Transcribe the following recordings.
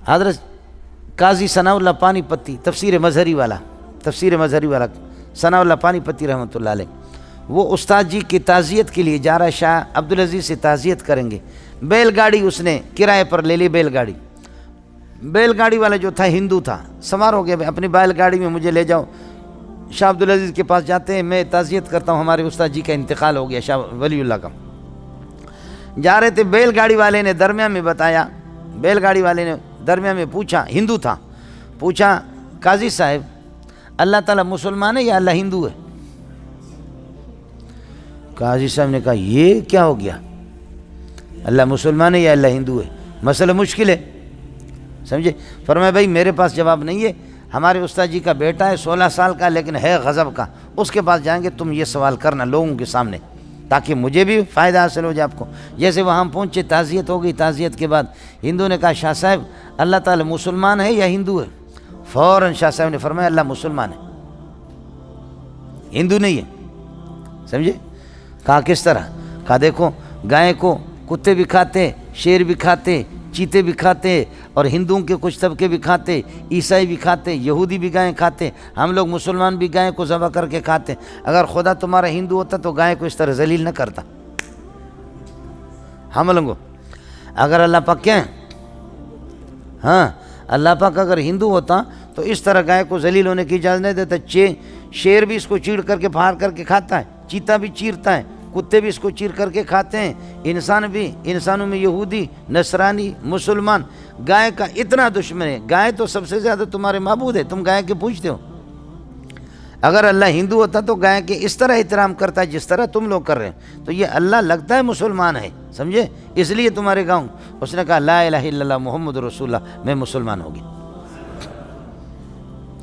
حضرت قاضی ثناء اللہ پانی پتی تفسیر مظہری والا ثناء اللہ پانی پتی رحمۃ اللہ علیہ، وہ استاد جی کی تعزیت کے لیے جا رہا ہے، شاہ عبدالعزیز سے تعزیت کریں گے، بیل گاڑی اس نے کرائے پر لے لی، بیل گاڑی والا جو تھا ہندو تھا، سوار ہو گیا اپنی بیل گاڑی میں، مجھے لے جاؤ شاہ عبدالعزیز کے پاس جاتے ہیں، میں تعزیت کرتا ہوں ہمارے استاد جی کا انتقال ہو گیا شاہ ولی اللہ کا۔ جا رہے تھے، بیل گاڑی والے نے درمیان میں پوچھا، ہندو تھا، پوچھا قاضی صاحب اللہ تعالیٰ مسلمان ہے یا اللہ ہندو ہے؟ قاضی صاحب نے کہا یہ کیا ہو گیا، اللہ مسلمان ہے یا اللہ ہندو ہے، مسئلہ مشکل ہے، سمجھے؟ فرمایا بھائی میرے پاس جواب نہیں ہے، ہمارے استاد جی کا بیٹا ہے 16 سال کا لیکن ہے غضب کا، اس کے پاس جائیں گے، تم یہ سوال کرنا لوگوں کے سامنے تاکہ مجھے بھی فائدہ حاصل ہو جائے آپ کو۔ جیسے وہاں پہنچے، تعزیت ہو گئی، تعزیت کے بعد ہندو نے کہا شاہ صاحب اللہ تعالیٰ مسلمان ہے یا ہندو ہے؟ فوراً شاہ صاحب نے فرمایا اللہ مسلمان ہے، ہندو نہیں ہے، سمجھے؟ کہا کس طرح؟ کہا دیکھو گائے کو کتے بھی کھاتے، شیر بھی کھاتے، چیتے بھی کھاتے، اور ہندوؤں کے کچھ طبقے بھی کھاتے، عیسائی بھی کھاتے، یہودی بھی گائے کھاتے، ہم لوگ مسلمان بھی گائے کو ذبح کر کے کھاتے، اگر خدا تمہارا ہندو ہوتا تو گائے کو اس طرح ذلیل نہ کرتا، ہم لوگوں اگر اللہ پاک کیا ہے، ہاں اللہ پاک اگر ہندو ہوتا تو اس طرح گائے کو ذلیل ہونے کی اجازت نہیں دیتا۔ شیر بھی اس کو چیڑ کر کے پھاڑ کر کے کھاتا ہے، چیتا بھی چیرتا ہے، کتے بھی اس کو چیر کر کے کھاتے ہیں، انسان بھی، انسانوں میں یہودی، نصرانی، مسلمان، گائے کا اتنا دشمن ہے، گائے تو سب سے زیادہ تمہارے معبود ہے، تم گائے کے پوچھتے ہو۔ اگر اللہ ہندو ہوتا تو گائے کے اس طرح احترام کرتا ہے جس طرح تم لوگ کر رہے ہیں، تو یہ اللہ لگتا ہے مسلمان ہے، سمجھے؟ اس لیے تمہارے گاؤں اس نے کہا لا الہ الا اللہ محمد رسول اللہ، میں مسلمان ہو گیا۔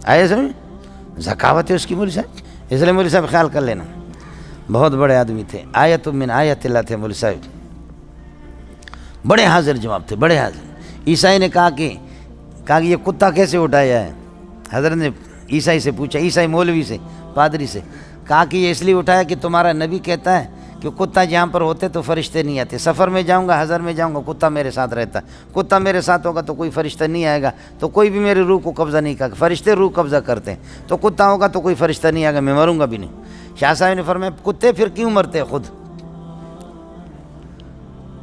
آئے سمجھ ذکاوت ہے اس کی مولوی صاحب، اس لیے مولوی صاحب خیال کر لینا، بہت بڑے آدمی تھے، آیت من آیت اللہ تھے مولوی صاحب، بڑے حاضر جواب تھے، بڑے حاضر۔ عیسائی نے کہا کہ یہ کتا کیسے اٹھایا ہے؟ حضرت نے عیسائی سے پوچھا، عیسائی مولوی سے، پادری سے، کہا کہ یہ اس لیے اٹھایا کہ تمہارا نبی کہتا ہے کہ کتا جہاں پر ہوتے تو فرشتے نہیں آتے، سفر میں جاؤں گا، حضر میں جاؤں گا، کتا میرے ساتھ رہتا ہے، کتا میرے ساتھ ہوگا تو کوئی فرشتہ نہیں آئے گا، تو کوئی بھی میرے روح کو قبضہ نہیں کرے گا، فرشتے روح قبضہ کرتے ہیں، تو کتا ہوگا تو کوئی فرشتہ نہیں آئے گا، میں مروں گا بھی نہیں۔ شاہ صاحب نے فرمایا کتے پھر کیوں مرتے خود؟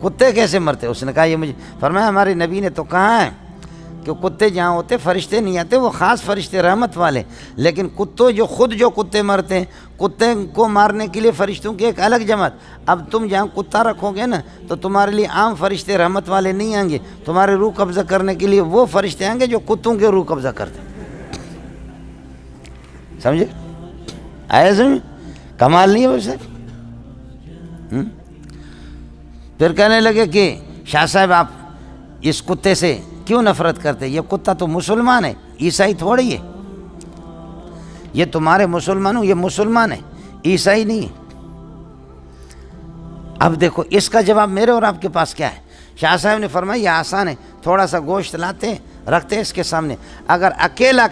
کتے کیسے مرتے؟ اس نے کہا یہ مجھے، فرمایا ہمارے نبی نے تو کہا ہے کہ کتے جہاں ہوتے فرشتے نہیں آتے، وہ خاص فرشتے رحمت والے، لیکن کتوں جو کتے مرتے ہیں، کتے کو مارنے کے لیے فرشتوں کی ایک الگ جماعت، اب تم جہاں کتا رکھو گے نا تو تمہارے لیے عام فرشتے رحمت والے نہیں آئیں گے، تمہارے روح قبضہ کرنے کے لیے وہ فرشتے آئیں گے جو کتوں کے روح قبضہ کرتے ہیں، سمجھے؟ آئے سمجھ کمال نہیں ہے وہ صاحب۔ پھر کہنے لگے کہ شاہ صاحب آپ اس کتے سے کیوں نفرت کرتے؟ یہ کتا تو مسلمان ہے، عیسائی تھوڑی ہے، یہ تمہارے مسلمانوں، یہ مسلمان ہے، عیسائی نہیں ہے۔ اب دیکھو اس کا جواب میرے اور آپ کے پاس کیا ہے؟ شاہ صاحب نے فرمایا یہ آسان ہے، تھوڑا سا گوشت لاتے ہیں، رکھتے ہیں اس کے سامنے، اگر اکیلا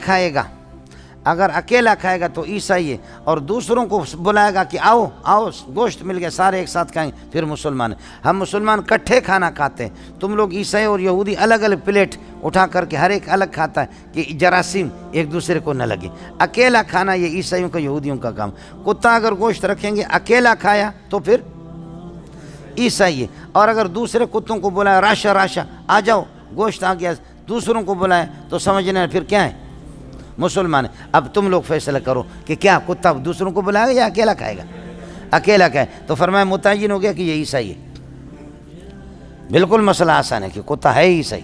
کھائے گا تو عیسائی ہے، اور دوسروں کو بلائے گا کہ آؤ آؤ گوشت مل گیا، سارے ایک ساتھ کھائیں، پھر مسلمان ہے۔ ہم مسلمان کٹھے کھانا کھاتے ہیں، تم لوگ عیسائی اور یہودی الگ الگ پلیٹ اٹھا کر کے ہر ایک الگ کھاتا ہے کہ جراثیم ایک دوسرے کو نہ لگے۔ اکیلا کھانا یہ عیسائیوں کا، یہودیوں کا کام۔ کتا اگر گوشت رکھیں گے، اکیلا کھایا تو پھر عیسائی ہے، اور اگر دوسرے کتوں کو بلایا راشا راشا آ جاؤ گوشت آ گیا، دوسروں کو بلایا تو سمجھنا پھر کیا ہے؟ مسلمان ہے۔ اب تم لوگ فیصلہ کرو کہ کیا کتا دوسروں کو بلائے گا یا اکیلا کھائے گا؟ اکیلا کھائے تو فرمایا متعین ہو گیا کہ یہ عیسائی ہے۔ بالکل مسئلہ آسان ہے کہ کتا ہے عیسائی۔